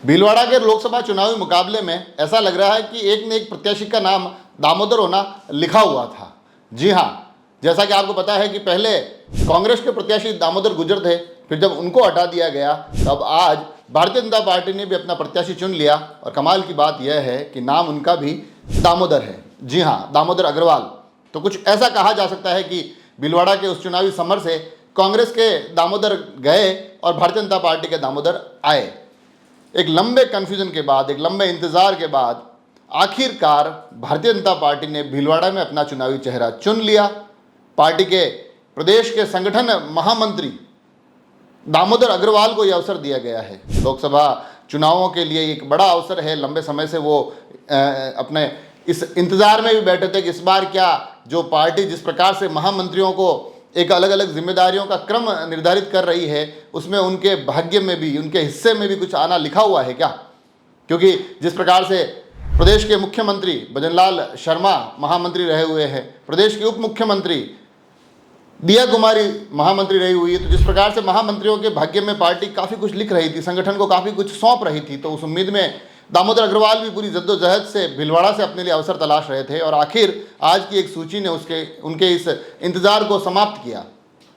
भीलवाड़ा के लोकसभा चुनावी मुकाबले में ऐसा लग रहा है कि एक न एक प्रत्याशी का नाम दामोदर होना लिखा हुआ था। जी हाँ, जैसा कि आपको पता है कि पहले कांग्रेस के प्रत्याशी दामोदर गुजर थे, फिर जब उनको हटा दिया गया तब आज भारतीय जनता पार्टी ने भी अपना प्रत्याशी चुन लिया और कमाल की बात यह है कि नाम उनका भी दामोदर है। जी हाँ, दामोदर अग्रवाल। तो कुछ ऐसा कहा जा सकता है कि भीलवाड़ा के उस चुनावी समर से कांग्रेस के दामोदर गए और भारतीय जनता पार्टी के दामोदर आए। एक लंबे कन्फ्यूजन के बाद, एक लंबे इंतजार के बाद आखिरकार भारतीय जनता पार्टी ने भीलवाड़ा में अपना चुनावी चेहरा चुन लिया। पार्टी के प्रदेश के संगठन महामंत्री दामोदर अग्रवाल को यह अवसर दिया गया है। लोकसभा चुनावों के लिए एक बड़ा अवसर है। लंबे समय से वो अपने इस इंतजार में भी बैठे थे कि इस बार क्या जो पार्टी जिस प्रकार से महामंत्रियों को एक अलग अलग जिम्मेदारियों का क्रम निर्धारित कर रही है, उसमें उनके भाग्य में भी, उनके हिस्से में भी कुछ आना लिखा हुआ है क्या? क्योंकि जिस प्रकार से प्रदेश के मुख्यमंत्री भजनलाल शर्मा महामंत्री रहे हुए हैं, प्रदेश के उप मुख्यमंत्री दिया कुमारी महामंत्री रही हुई है, तो जिस प्रकार से महामंत्रियों के भाग्य में पार्टी काफ़ी कुछ लिख रही थी, संगठन को काफ़ी कुछ सौंप रही थी, तो उस उम्मीद में दामोदर अग्रवाल भी पूरी जद्दोजहद से भीलवाड़ा से अपने लिए अवसर तलाश रहे थे और आखिर आज की एक सूची ने उनके इस इंतज़ार को समाप्त किया।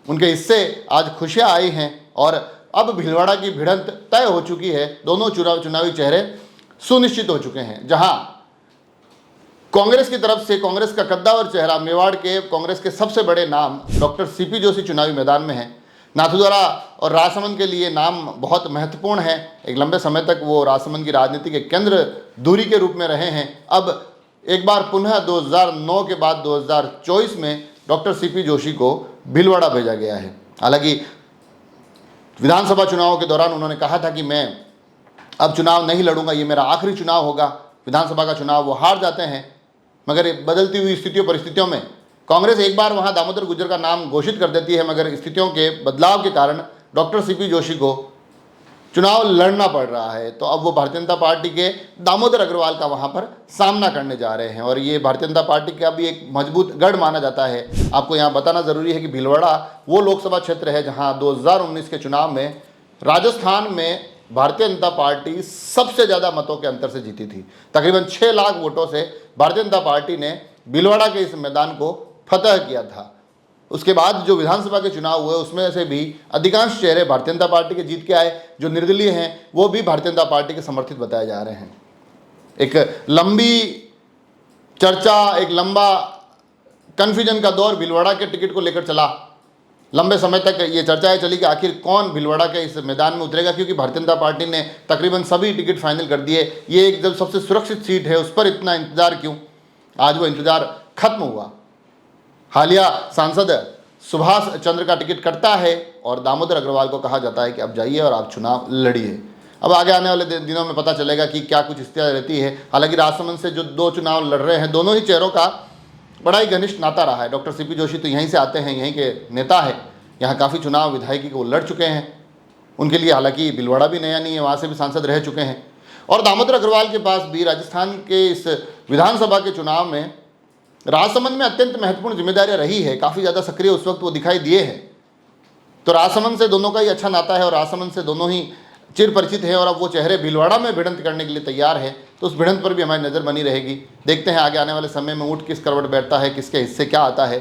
उनके हिस्से आज खुशियाँ आई हैं और अब भीलवाड़ा की भिड़ंत तय हो चुकी है। दोनों चुनावी चेहरे सुनिश्चित हो चुके हैं। जहां कांग्रेस की तरफ से कांग्रेस का कद्दावर चेहरा, मेवाड़ के कांग्रेस के सबसे बड़े नाम डॉक्टर सीपी जोशी चुनावी मैदान में हैं। नाथद्वारा और राजसमंद के लिए नाम बहुत महत्वपूर्ण है। एक लंबे समय तक वो राजसमंद की राजनीति के केंद्र दूरी के रूप में रहे हैं। अब एक बार पुनः 2009 के बाद 2024 में डॉक्टर सीपी जोशी को भीलवाड़ा भेजा गया है। हालांकि विधानसभा चुनावों के दौरान उन्होंने कहा था कि मैं अब चुनाव नहीं लड़ूंगा, ये मेरा आखिरी चुनाव होगा। विधानसभा का चुनाव वो हार जाते हैं, मगर बदलती हुई स्थितियों परिस्थितियों में कांग्रेस एक बार वहां दामोदर गुजर का नाम घोषित कर देती है, मगर स्थितियों के बदलाव के कारण डॉक्टर सीपी जोशी को चुनाव लड़ना पड़ रहा है। तो अब वो भारतीय जनता पार्टी के दामोदर अग्रवाल का वहां पर सामना करने जा रहे हैं और ये भारतीय जनता पार्टी का भी एक मजबूत गढ़ माना जाता है। आपको यहाँ बताना जरूरी है कि भीलवाड़ा वो लोकसभा क्षेत्र है जहाँ 2019 के चुनाव में राजस्थान में भारतीय जनता पार्टी सबसे ज़्यादा मतों के अंतर से जीती थी। तकरीबन 6 लाख वोटों से भारतीय जनता पार्टी ने भीलवाड़ा के इस मैदान को फतह किया था। उसके बाद जो विधानसभा के चुनाव हुए उसमें से भी अधिकांश चेहरे भारतीय जनता पार्टी के जीत के आए। जो निर्दलीय हैं वो भी भारतीय जनता पार्टी के समर्थित बताए जा रहे हैं। एक लंबी चर्चा, एक लंबा कन्फ्यूजन का दौर भीलवाड़ा के टिकट को लेकर चला। लंबे समय तक ये चर्चाएं चली कि आखिर कौन भीलवाड़ा के इस मैदान में उतरेगा, क्योंकि भारतीय जनता पार्टी ने तकरीबन सभी टिकट फाइनल कर दिए। ये एक जब सबसे सुरक्षित सीट है उस पर इतना इंतजार क्यों? आज वो इंतजार खत्म हुआ। हालिया सांसद सुभाष चंद्र का टिकट कटता है और दामोदर अग्रवाल को कहा जाता है कि अब जाइए और आप चुनाव लड़िए। अब आगे आने वाले दिनों में पता चलेगा कि क्या कुछ स्थिति रहती है। हालांकि राजसमंद से जो 2 चुनाव लड़ रहे हैं, दोनों ही चेहरों का बड़ा ही घनिष्ठ नाता रहा है। डॉक्टर सीपी जोशी तो यहीं से आते हैं, यहीं के नेता है, यहाँ काफ़ी चुनाव विधायकी को लड़ चुके हैं। उनके लिए हालांकि भीलवाड़ा भी नया नहीं है, वहाँ से भी सांसद रह चुके हैं। और दामोदर अग्रवाल के पास भी राजस्थान के इस विधानसभा के चुनाव में राजसमंद में अत्यंत महत्वपूर्ण जिम्मेदारियां रही है। काफ़ी ज़्यादा सक्रिय उस वक्त वो दिखाई दिए हैं। तो राजसमंद से दोनों का ही अच्छा नाता है और राजसमंद से दोनों ही चिर परिचित हैं और अब वो चेहरे भीलवाड़ा में भिड़ंत करने के लिए तैयार है। तो उस भिड़ंत पर भी हमारी नज़र बनी रहेगी। देखते हैं आगे आने वाले समय में ऊँट किस करवट बैठता है, किसके हिस्से क्या आता है।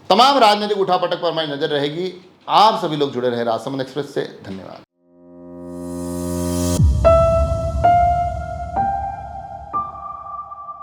तमाम राजनीतिक उठापटक पर हमारी नज़र रहेगी। आप सभी लोग जुड़े रहे राजसमंद एक्सप्रेस से। धन्यवाद।